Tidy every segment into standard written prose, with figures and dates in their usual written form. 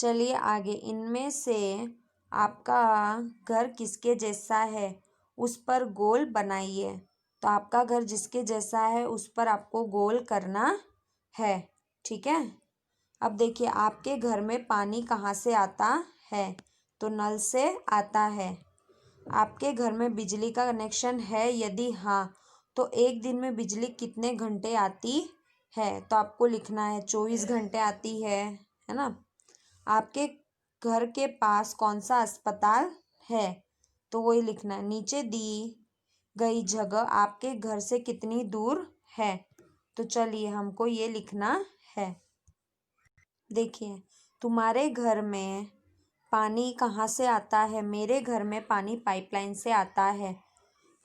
चलिए आगे। इनमें से आपका घर किसके जैसा है, उस पर गोल बनाइए। तो आपका घर जिसके जैसा है उस पर आपको गोल करना है। ठीक है। अब देखिए, आपके घर में पानी कहाँ से आता है? तो नल से आता है। आपके घर में बिजली का कनेक्शन है? यदि हाँ, तो एक दिन में बिजली कितने घंटे आती है? तो आपको लिखना है 24 घंटे आती है ना। आपके घर के पास कौन सा अस्पताल है? तो वही लिखना है। नीचे दी गई जगह आपके घर से कितनी दूर है? तो चलिए हमको ये लिखना है। देखिए, तुम्हारे घर में पानी कहाँ से आता है? मेरे घर में पानी पाइपलाइन से आता है।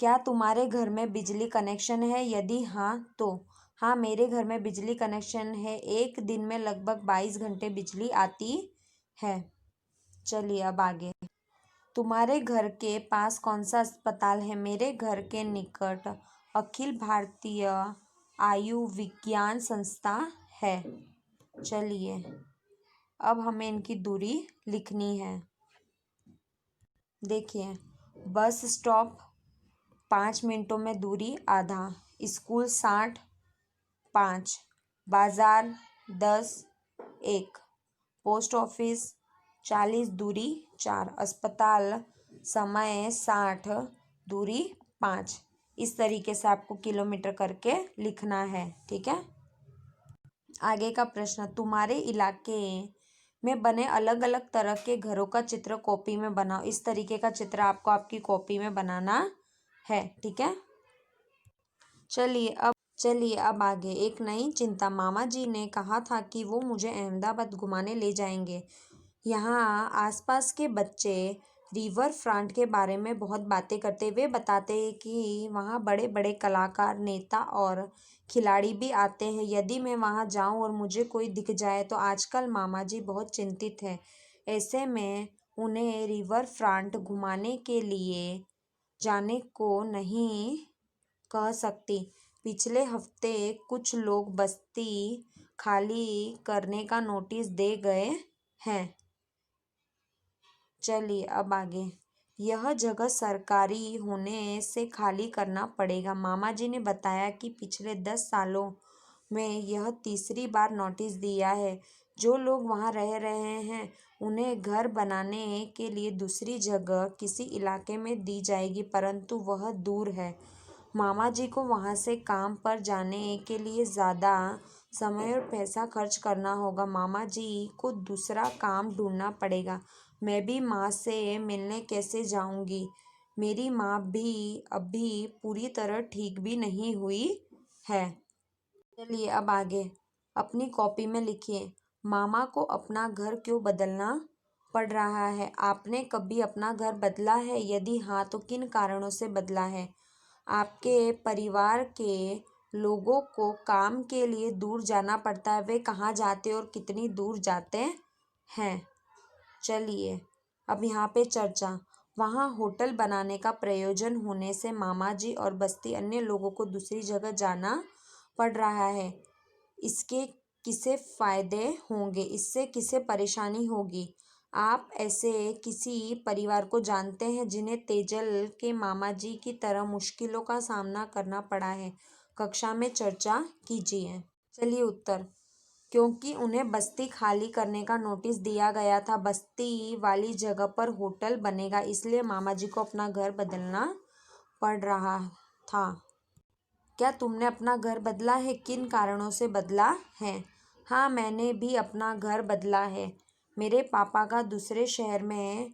क्या तुम्हारे घर में बिजली कनेक्शन है? यदि हाँ, तो हाँ, मेरे घर में बिजली कनेक्शन है। एक दिन में लगभग 22 घंटे बिजली आती है। चलिए अब आगे। तुम्हारे घर के पास कौन सा अस्पताल है? मेरे घर के निकट अखिल भारतीय आयुर्विज्ञान संस्था है। चलिए अब हमें इनकी दूरी लिखनी है। देखिए, बस स्टॉप 5 मिनटों में दूरी आधा, स्कूल 60 5, बाजार 10 1, पोस्ट ऑफिस 40 दूरी 4, अस्पताल समय 60 दूरी 5। इस तरीके से आपको किलोमीटर करके लिखना है। ठीक है। आगे का प्रश्न, तुम्हारे इलाके में बने अलग अलग तरह के घरों का चित्र कॉपी में बनाओ। इस तरीके का चित्र आपको आपकी कॉपी में बनाना है। ठीक है। चलिए अब आगे। एक नई चिंता, मामा जी ने कहा था कि वो मुझे अहमदाबाद घुमाने ले जाएंगे। यहाँ आसपास के बच्चे रिवर फ्रंट के बारे में बहुत बातें करते। वे बताते हैं कि वहाँ बड़े बड़े कलाकार, नेता और खिलाड़ी भी आते हैं। यदि मैं वहाँ जाऊँ और मुझे कोई दिख जाए तो आजकल मामा जी बहुत चिंतित हैं। ऐसे में उन्हें रिवर फ्रंट घुमाने के लिए जाने को नहीं कह सकती। पिछले हफ्ते कुछ लोग बस्ती खाली करने का नोटिस दे गए हैं। चलिए अब आगे। यह जगह सरकारी होने से खाली करना पड़ेगा। मामा जी ने बताया कि पिछले 10 सालों में यह तीसरी बार नोटिस दिया है। जो लोग वहाँ रह रहे हैं उन्हें घर बनाने के लिए दूसरी जगह किसी इलाके में दी जाएगी, परंतु वह दूर है। मामा जी को वहाँ से काम पर जाने के लिए ज़्यादा समय और पैसा खर्च करना होगा। मामा जी को दूसरा काम ढूंढना पड़ेगा। मैं भी माँ से मिलने कैसे जाऊँगी? मेरी माँ भी अभी पूरी तरह ठीक भी नहीं हुई है। चलिए अब आगे। अपनी कॉपी में लिखिए, मामा को अपना घर क्यों बदलना पड़ रहा है? आपने कभी अपना घर बदला है? यदि हाँ, तो किन कारणों से बदला है? आपके परिवार के लोगों को काम के लिए दूर जाना पड़ता है। वे कहाँ जाते और कितनी दूर जाते हैं? चलिए अब यहाँ पे चर्चा। वहाँ होटल बनाने का प्रयोजन होने से मामा जी और बस्ती अन्य लोगों को दूसरी जगह जाना पड़ रहा है। इसके किसे फायदे होंगे? इससे किसे परेशानी होगी? आप ऐसे किसी परिवार को जानते हैं जिन्हें तेजल के मामा जी की तरह मुश्किलों का सामना करना पड़ा है? कक्षा में चर्चा कीजिए। चलिए उत्तर, क्योंकि उन्हें बस्ती खाली करने का नोटिस दिया गया था। बस्ती वाली जगह पर होटल बनेगा, इसलिए मामा जी को अपना घर बदलना पड़ रहा था। क्या तुमने अपना घर बदला है? किन कारणों से बदला है? हाँ, मैंने भी अपना घर बदला है। मेरे पापा का दूसरे शहर में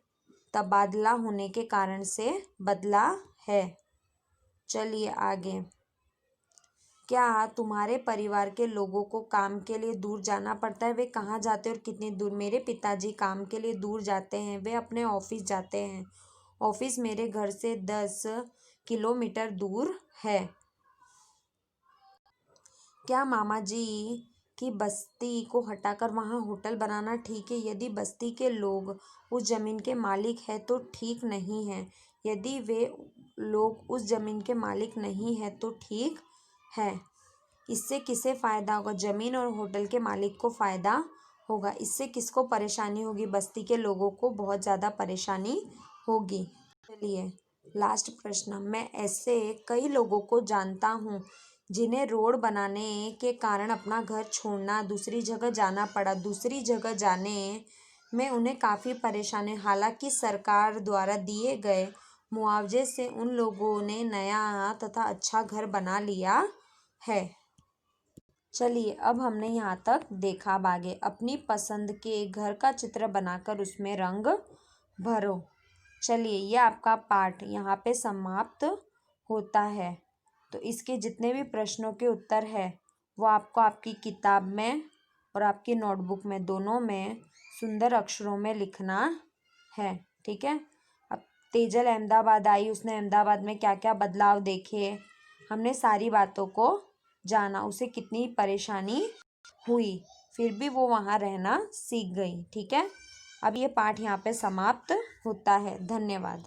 तबादला होने के कारण से बदला है। चलिए आगे। क्या तुम्हारे परिवार के लोगों को काम के लिए दूर जाना पड़ता है? वे कहाँ जाते हैं और कितनी दूर? मेरे पिताजी काम के लिए दूर जाते हैं। वे अपने ऑफिस जाते हैं। ऑफिस मेरे घर से 10 किलोमीटर दूर है। क्या मामा जी की बस्ती को हटाकर वहाँ होटल बनाना ठीक है? यदि बस्ती के लोग उस जमीन के मालिक हैं तो ठीक नहीं है। यदि वे लोग उस जमीन के मालिक नहीं हैं तो ठीक है। इससे किसे फ़ायदा होगा? ज़मीन और होटल के मालिक को फ़ायदा होगा। इससे किसको परेशानी होगी? बस्ती के लोगों को बहुत ज़्यादा परेशानी होगी। चलिए लास्ट प्रश्न, मैं ऐसे कई लोगों को जानता हूँ जिन्हें रोड बनाने के कारण अपना घर छोड़ना, दूसरी जगह जाना पड़ा। दूसरी जगह जाने में उन्हें काफ़ी परेशानी, हालांकि सरकार द्वारा दिए गए मुआवजे से उन लोगों ने नया तथा अच्छा घर बना लिया है। चलिए अब हमने यहाँ तक देखा। अब आगे अपनी पसंद के घर का चित्र बनाकर उसमें रंग भरो। चलिए ये आपका पाठ यहाँ पे समाप्त होता है। तो इसके जितने भी प्रश्नों के उत्तर है वो आपको आपकी किताब में और आपकी नोटबुक में, दोनों में सुंदर अक्षरों में लिखना है। ठीक है। अब तेजल अहमदाबाद आई, उसने अहमदाबाद में क्या क्या बदलाव देखे, हमने सारी बातों को जाना, उसे कितनी परेशानी हुई, फिर भी वो वहाँ रहना सीख गई। ठीक है। अब ये पाठ यहाँ पे समाप्त होता है। धन्यवाद।